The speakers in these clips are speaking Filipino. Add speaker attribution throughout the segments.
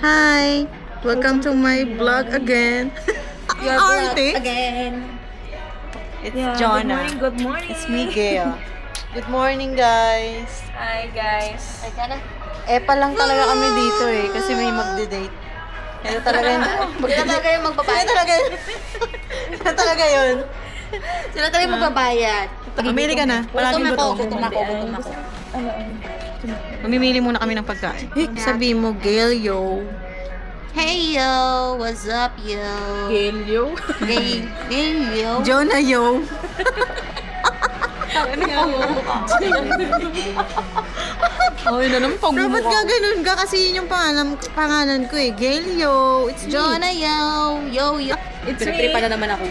Speaker 1: Hi! Welcome to my vlog again.
Speaker 2: Your vlog again.
Speaker 1: It's
Speaker 2: Yeah,
Speaker 1: Jonah.
Speaker 2: Good morning.
Speaker 1: It's me, Gail. Good morning, guys.
Speaker 2: Hi, guys.
Speaker 3: Ay, ka na.
Speaker 1: Pa lang talaga kami dito kasi may magde-date. Ito talaga yun.
Speaker 3: Sila talaga yung magbabayad.
Speaker 1: Ito talaga yun.
Speaker 3: Sila talaga yung magbabayad.
Speaker 1: Mamili ka na. Palagi
Speaker 3: Gutom ako.
Speaker 1: Mamimili muna kami ng pagkain. Sabi mo, Gail, yo.
Speaker 3: Hey, yo. What's up, yo?
Speaker 2: Gelyo.
Speaker 3: Hey, yo.
Speaker 1: Jonah, yo.
Speaker 2: Ay, na naman pag
Speaker 1: Pero ba't ka ganun ka? Kasi yun yung pangalan ko eh. Gail, yo. It's me.
Speaker 3: Jonah, yo. Yo.
Speaker 2: It's me.
Speaker 3: Pinagtripa na naman ako.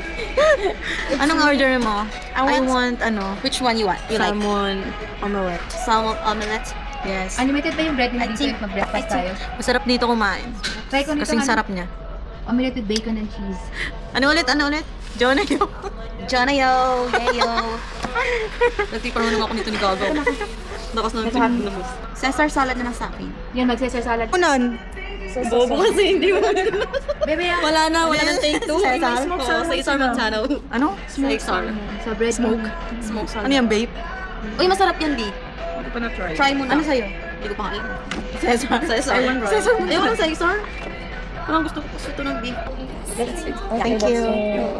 Speaker 1: Anong order mo? I want
Speaker 3: Which one you want? You like?
Speaker 1: salmon omelette.
Speaker 3: Salmon omelette?
Speaker 1: Yes.
Speaker 4: Unlimited ba yung bread nila
Speaker 3: I
Speaker 4: dito
Speaker 3: think-
Speaker 4: if mag-breakfast tayo?
Speaker 1: Masarap dito kumain.
Speaker 4: Try ko nito.
Speaker 1: Kasing sarap niya.
Speaker 4: Omelette with bacon and cheese.
Speaker 1: Ano ulit? Jonah, yo.
Speaker 3: Jonah, yo. Yeah, yo.
Speaker 1: Nagtipan naman ako nito ni Gago. Lakas na nagtipan.
Speaker 3: Caesar salad na lang sa akin.
Speaker 4: Yan, mag-Caesar salad.
Speaker 1: Unan. Bobo kasi hindi mo.
Speaker 4: Bebe, yan.
Speaker 1: Wala ng take two.
Speaker 3: Cesar?
Speaker 1: Sa Isar Montano. Ano?
Speaker 3: Sa Isar.
Speaker 4: Sa bread.
Speaker 1: Smoke.
Speaker 3: Smoke salad.
Speaker 1: Ano yan, babe?
Speaker 3: Uy, masarap yan, Di.
Speaker 2: Hindi ko pa na-try.
Speaker 3: Try mo na.
Speaker 1: Ano sa'yo?
Speaker 3: Hindi ko pa nga alam.
Speaker 1: Cesar.
Speaker 3: Ayaw mo sa Isar?
Speaker 1: Parang gusto ko ito ng beef.
Speaker 3: Thank you.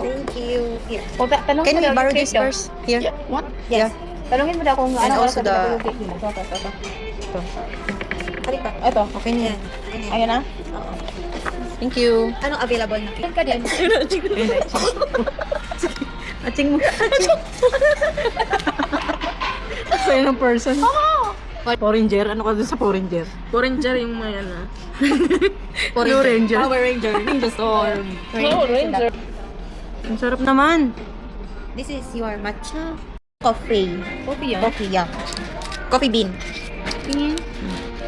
Speaker 3: Thank you. Here.
Speaker 4: Tanong
Speaker 1: Can
Speaker 4: mo
Speaker 1: we
Speaker 4: daw
Speaker 1: borrow
Speaker 4: yung
Speaker 1: this
Speaker 4: cake daw.
Speaker 1: first? Here?
Speaker 3: What?
Speaker 1: Yeah.
Speaker 4: Talungin mo daw kung
Speaker 1: And
Speaker 4: ano
Speaker 1: also
Speaker 4: oras na
Speaker 1: the-
Speaker 4: yung cake nila. Ito.
Speaker 3: Halika.
Speaker 4: Ito.
Speaker 1: Okay na yan.
Speaker 4: Ayan na.
Speaker 1: Thank you.
Speaker 3: Anong available na?
Speaker 4: Ayan ka din.
Speaker 1: Aching mo. Sa'yo ng person. Foreigner? Ano ka dun sa foreigner?
Speaker 2: Foreigner yung may ano.
Speaker 1: Blue Ranger.
Speaker 3: Power Ranger. Ninja Storm.
Speaker 2: Ranger.
Speaker 1: Ang sarap naman.
Speaker 3: This is your matcha coffee.
Speaker 2: Coffee yan.
Speaker 3: Coffee, yeah. Coffee bean.
Speaker 1: Tingin.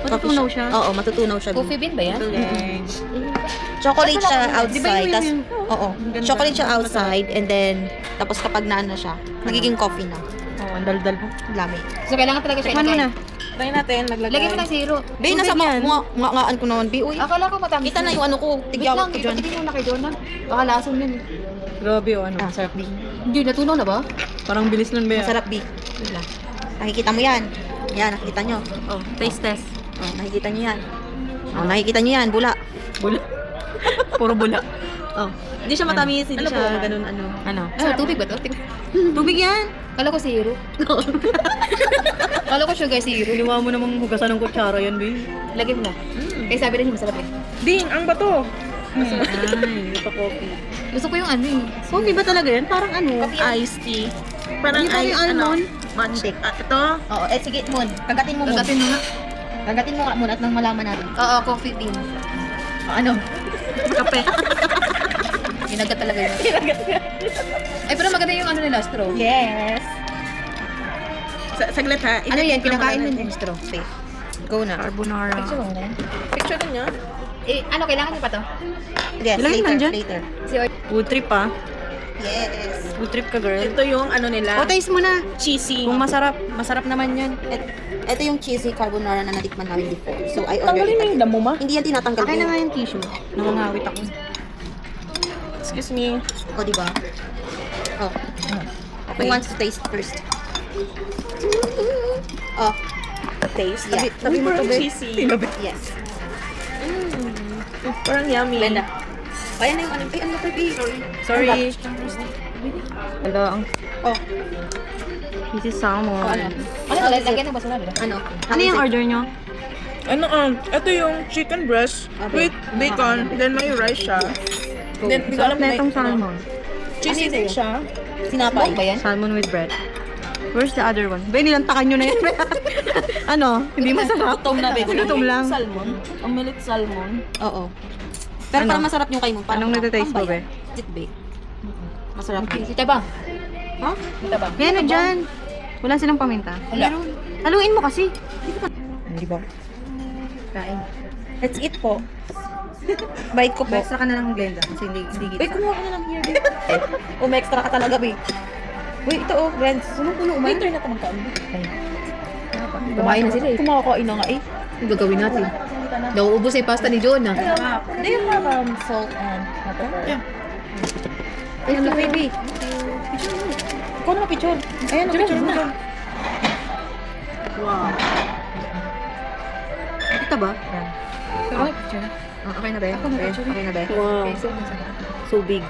Speaker 1: Matutunaw siya.
Speaker 3: Oo, matutunaw siya.
Speaker 4: Coffee bean ba yan?
Speaker 3: Chocolate siya
Speaker 1: Di ba
Speaker 3: outside.
Speaker 1: yun
Speaker 3: Tas,
Speaker 1: yun?
Speaker 3: oo.
Speaker 1: Ganda.
Speaker 3: Chocolate siya outside and then, tapos kapag naano siya, nagiging coffee na.
Speaker 1: Oh, ang daldal mo.
Speaker 3: Lami.
Speaker 4: So, kailangan talaga siya
Speaker 1: Tikman mo na.
Speaker 2: Try natin. Naglagay.
Speaker 4: Lagyan mo ng zero.
Speaker 3: Be, nasa
Speaker 1: Tubig yan.
Speaker 3: ngaan ko naman. Be, uy.
Speaker 4: Akala ko matamis.
Speaker 3: Kita na yung ano ko.
Speaker 4: Wait
Speaker 3: Tigyawat
Speaker 4: lang,
Speaker 3: ko dyan.
Speaker 4: ipatigin mo na kay Jonah. Baka lason yun.
Speaker 1: Grabe o ano.
Speaker 3: Ah, sarap, Be.
Speaker 4: Hindi, natunaw na ba?
Speaker 1: Parang bilis nun ba yan?
Speaker 3: Masarap, Be. Wala. Nakikita mo yan. Yan, nakikita nyo.
Speaker 1: Oh, taste test.
Speaker 3: Oh, nakikita nyo yan. Oh, nakikita nyo yan. Bula.
Speaker 1: Bula. Puro bula.
Speaker 3: Oh. Hindi siya matamis. Hindi
Speaker 1: Ano
Speaker 3: siya
Speaker 1: po?
Speaker 3: ganun ano.
Speaker 1: Ano?
Speaker 4: Ah, tubig ba to?
Speaker 1: Tubig yan.
Speaker 4: Kala ko zero. Kala ko sugar zero.
Speaker 1: Ginawa mo namang hugasan ng kutsara yan, babe.
Speaker 4: Lagyan mo na. Kaya sabi rin niya masarap eh.
Speaker 2: Ding, ang bato.
Speaker 1: Ay, ito coffee.
Speaker 4: Gusto ko yung ano eh.
Speaker 1: Coffee ba talaga yan? Parang ano?
Speaker 2: Iced tea. Parang
Speaker 1: Hindi ba yung almond?
Speaker 2: Magic. Ito.
Speaker 3: Oo, sige, Moon. Kagatin mo, Moon.
Speaker 4: Kagatin mo nga.
Speaker 3: Kagatin mo nga, Moon, at nang malaman natin.
Speaker 4: Oo, coffee bean.
Speaker 3: Ano?
Speaker 2: Kape.
Speaker 4: Ginagat talaga yun. Ay, pero maganda yung ano nila, straw.
Speaker 3: Yes.
Speaker 2: Saglit ha.
Speaker 4: Ano yan? Pinakain mo
Speaker 3: natin.
Speaker 4: yung straw.
Speaker 3: Safe. Go na.
Speaker 1: Carbonara.
Speaker 4: Picture mo na.
Speaker 2: Picture din niya.
Speaker 4: Eh, ano, kailangan niyo pa to?
Speaker 3: Yes,
Speaker 1: Ilagay
Speaker 3: later,
Speaker 1: nandyan?
Speaker 3: later.
Speaker 4: Si Or...
Speaker 1: Food trip ah.
Speaker 3: Yes.
Speaker 1: Food trip ka, girl.
Speaker 2: Ito yung ano nila.
Speaker 1: O, taste mo na.
Speaker 2: Cheesy.
Speaker 1: Kung masarap, masarap naman yan.
Speaker 3: Ito yung cheesy carbonara na natikman namin before. So, I ordered
Speaker 2: Tanggalin mo
Speaker 3: it.
Speaker 2: yung damo ma.
Speaker 3: Hindi yan tinatanggal.
Speaker 1: Akin na nga yung tissue. Nangangawit ako.
Speaker 2: Excuse me.
Speaker 3: O, diba? Oh. Who wants to taste first? Oh.
Speaker 2: Taste.
Speaker 3: Yeah.
Speaker 1: Sabi mo to, babe.
Speaker 2: Cheesy.
Speaker 3: Yes.
Speaker 2: Parang yummy.
Speaker 3: Blenda. Ayan na yung ano. Ay, ano ba, baby?
Speaker 1: Sorry. Wala ang...
Speaker 3: Oh.
Speaker 1: This is salmon.
Speaker 3: Ano?
Speaker 4: Ano to? Lagyan ng basura, diba?
Speaker 3: Ano?
Speaker 1: Ano yung order nyo?
Speaker 2: Ano ito yung chicken breast with bacon, then may rice siya. Then, hindi ko alam
Speaker 1: Sarap na
Speaker 2: may
Speaker 1: itong salmon.
Speaker 2: cheesy din siya.
Speaker 3: Sinapay.
Speaker 4: Ba yan?
Speaker 1: Salmon with bread. Where's the other one? Ba, nilantakan nyo na yun. Ano? Hindi masarap.
Speaker 3: Gutom na, babe.
Speaker 1: Gutom lang.
Speaker 2: Salmon. Omelette salmon.
Speaker 3: Oo. Pero
Speaker 1: Ano?
Speaker 3: parang masarap yung kayo mo. Parang
Speaker 1: Anong nagtataste mo,
Speaker 3: pambayan. Sit, babe. Masarap.
Speaker 4: Si Tabang.
Speaker 3: Ha?
Speaker 4: Si Tabang.
Speaker 1: Kaya na dyan. Wala silang paminta.
Speaker 4: Wala.
Speaker 1: Haluin mo kasi.
Speaker 3: Hindi ba?
Speaker 4: Kain.
Speaker 3: Let's eat po. Bite ko po.
Speaker 1: Extra ka na ng blender kasi hindi
Speaker 3: Uy, kumuha ka na lang here, babe. Umextra ka talaga, babe. Uy, ito oh, friends. Sunong-puno man.
Speaker 2: Later na ito magkaan.
Speaker 4: Kumain na sila eh.
Speaker 3: Kumakain na nga eh.
Speaker 4: Ang gagawin natin. Nauubos yung pasta ni John ah.
Speaker 3: Do you have salt and pepper?
Speaker 2: Yeah.
Speaker 3: Ayun na, baby. Ikaw na picture. Ayan, picture mo na.
Speaker 1: Wow. Ito ba?
Speaker 3: Ako na picture.
Speaker 1: Okay na ba? Okay na ba?
Speaker 3: Wow. So big.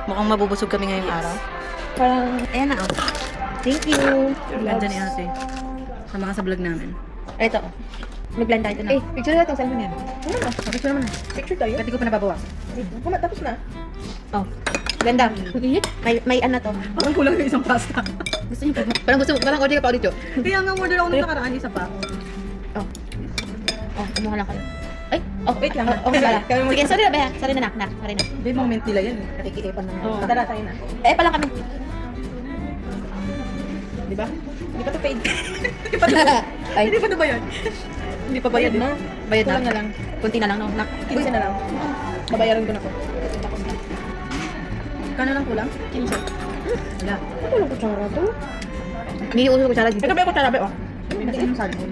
Speaker 1: Mukhang mabubusog kami ngayong araw.
Speaker 3: Parang,
Speaker 1: Ayan na, oh.
Speaker 3: thank you.
Speaker 1: Ganda ni ate. Sama ka sa vlog namin.
Speaker 3: Ito. Mag-blend tayo ito na.
Speaker 4: Eh, picture na itong cellphone yan.
Speaker 1: Picture naman na.
Speaker 3: Picture tayo?
Speaker 1: Pati ko pa nababawas.
Speaker 3: Tapos na. Oh. Ganda. May ano to.
Speaker 1: Parang kulang yung isang pasta.
Speaker 3: Gusto niyo pa?
Speaker 4: Parang order ka pa ulit, Jo.
Speaker 1: Kaya nga order ako nung nakaraan isa pa.
Speaker 3: Oh, kumuha lang kayo. Ay, wait lang. Okay pala. Sige, sorry na ba? Sorry na, nak. Sorry na.
Speaker 1: Hindi, moment nila yan.
Speaker 3: Nakikiipan na.
Speaker 1: Oo. Tara, tayo na.
Speaker 3: Eh, pa lang kami.
Speaker 1: Di ba?
Speaker 3: Hindi pa to paid.
Speaker 4: Ay,
Speaker 1: Hindi pa na ba yun? Hindi pa bayad na.
Speaker 4: bayad
Speaker 3: Kulang na
Speaker 4: na.
Speaker 3: lang. Kunti na lang, no? Nak.
Speaker 1: 15 na lang.
Speaker 3: Babayaran ko na to.
Speaker 1: Kano lang kulang? 15. Wala.
Speaker 3: Ano lang kutsara to?
Speaker 4: Hindi uso ko siya dito.
Speaker 3: Ito ba yung kutsara, be? Oh.
Speaker 1: Pinasa yung salmon.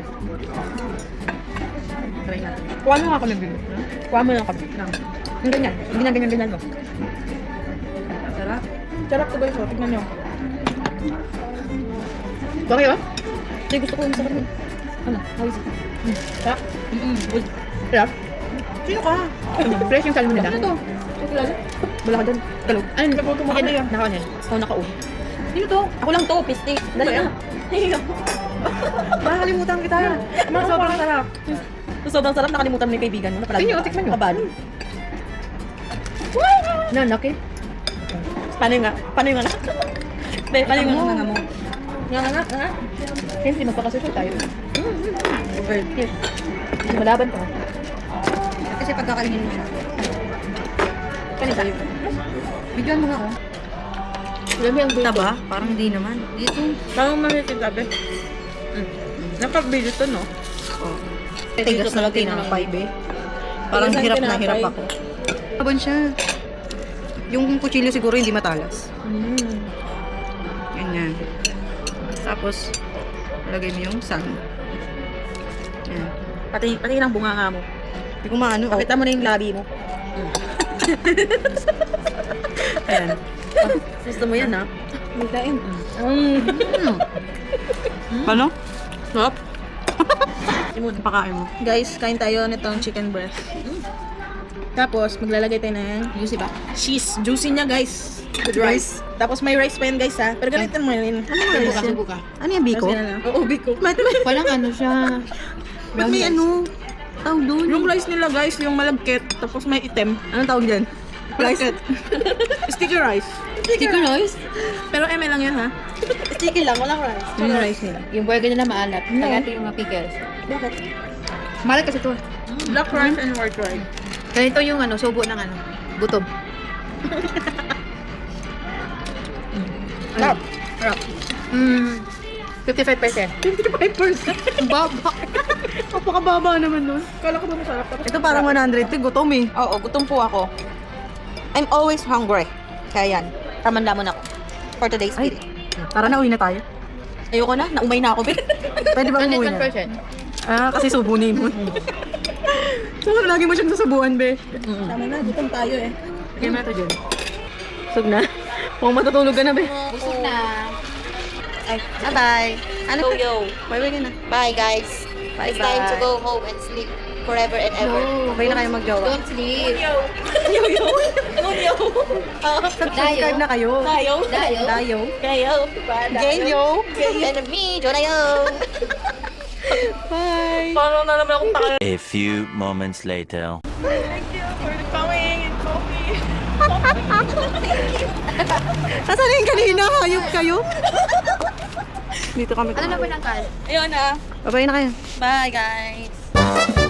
Speaker 1: Try natin.
Speaker 3: Kuha mo nga kami, baby. Kuha mo lang kami. Yung ganyan. Ganyan mo.
Speaker 1: Sarap.
Speaker 3: Sarap to guys, oh. Tignan nyo.
Speaker 4: Okay ba?
Speaker 3: Hindi, gusto ko yung sarap yun. Ano? How is it? Sarap?
Speaker 1: Good.
Speaker 4: Sarap.
Speaker 3: Sino ka?
Speaker 4: Fresh yung salmon nila.
Speaker 3: Ano to? Chocolate? Wala ka dyan. Talog.
Speaker 4: Ano?
Speaker 3: Nagutom ako na yan.
Speaker 4: Nakaon yan.
Speaker 3: Ako naka-o. Sino to? Ako lang to, piste. Dali na.
Speaker 1: Makakalimutan kita.
Speaker 3: Sobrang sarap. Sobrang sarap, nakalimutan mo yung kaibigan mo.
Speaker 4: Tingnan nyo, tikman nyo.
Speaker 3: Kabalo.
Speaker 4: Na, laki.
Speaker 3: Paano yung nga? Paano yung nga? Be, paano yung nga?
Speaker 1: mo.
Speaker 3: Nga.
Speaker 4: Siyempre, magpakasosyo tayo.
Speaker 1: Over.
Speaker 4: Yes. Malaban ka.
Speaker 1: Kasi pagkakainin mo siya.
Speaker 3: Kanin tayo.
Speaker 1: Bigyan mo nga, oh.
Speaker 4: Lami ang
Speaker 1: Kita ba? Parang hindi naman. Dito.
Speaker 3: Parang mamitin tabi. Napag-video to, no?
Speaker 1: Oh. Tigas na lagi ng 5 eh. Parang
Speaker 3: Tigas ng
Speaker 1: hirap na
Speaker 3: tinapay.
Speaker 1: hirap ako. Abon siya. Yung kutsilyo siguro hindi matalas. Ganyan. Tapos, lagay mo yung salmon. Yan.
Speaker 3: Pati ng bunga nga mo.
Speaker 1: Hindi ko maano. Oh.
Speaker 3: Pakita mo na yung labi mo.
Speaker 1: Ayan.
Speaker 3: Gusto mo yan, ha? Mitain.
Speaker 1: Paano?
Speaker 3: Sarap.
Speaker 1: Pakain mo.
Speaker 3: Guys, kain tayo nitong chicken breast. Tapos, maglalagay tayo ng
Speaker 4: Juicy ba?
Speaker 3: cheese. Juicy niya, guys. With rice. Tapos, may rice pa yan, guys, ha? Pero ganito mo yun.
Speaker 4: Subo ka.
Speaker 1: Ano yung biko?
Speaker 3: Oo, biko.
Speaker 4: Walang ano siya.
Speaker 1: Ba't may ano? Tawag doon.
Speaker 3: Yung rice nila, guys, yung malagkit. Tapos, may itim.
Speaker 1: Anong tawag dyan?
Speaker 3: Rice. Sticky rice.
Speaker 4: Sticker rice?
Speaker 3: Pero eme lang yun, ha? Sticky lang, walang rice.
Speaker 1: Yung rice nila.
Speaker 4: Yung burger nila maalat. Tagati yung mga pickles.
Speaker 3: Bakit?
Speaker 4: Maalat kasi ito.
Speaker 3: Black rice and white rice.
Speaker 4: Ganito yung ano, subo ng ano. Butob.
Speaker 3: Sarap.
Speaker 4: 55%.
Speaker 1: 55%.
Speaker 4: Ang baba.
Speaker 1: Napakababa naman nun.
Speaker 3: Kala ko ba masarap? Tapos
Speaker 1: Ito parang 100. Gutom eh.
Speaker 3: Oo, gutom po ako. I'm always hungry. Kaya yan. Taman-lamon ako. For today's
Speaker 1: Ay,
Speaker 3: video.
Speaker 1: tara na, uwi na tayo.
Speaker 3: Ayoko na. Naumay na ako, Ben.
Speaker 1: Pwede ba umuwi na?
Speaker 4: 101%.
Speaker 1: Kasi subunin mo. So, lagi mo siyang susubuan, be.
Speaker 3: Tama na, gutom tayo eh.
Speaker 1: Sige na ito dyan. Sug na. Kung matutulog ka na, be.
Speaker 4: Busog na.
Speaker 3: Ay, bye-bye. Ano? Yo.
Speaker 1: Bye-bye ka na.
Speaker 3: Bye, guys.
Speaker 1: Bye,
Speaker 3: It's time to go home and sleep forever and ever.
Speaker 4: No.
Speaker 1: Okay na kayo magjowa.
Speaker 4: Don't sleep.
Speaker 3: Yo.
Speaker 1: Subscribe na kayo.
Speaker 3: Tayo.
Speaker 4: Dayo.
Speaker 1: Dayo.
Speaker 3: Kayo.
Speaker 1: Gayo.
Speaker 3: And me, Jonayo.
Speaker 1: Bye.
Speaker 3: Paano na naman akong pakala?
Speaker 5: A few moments later.
Speaker 3: Thank you for the coming and coffee.
Speaker 1: Nasaan yung kanina? Hayop kayo? Dito kami.
Speaker 4: Ano na ba ng kal?
Speaker 3: Ayun na.
Speaker 1: Bye-bye na kayo.
Speaker 3: Bye, guys.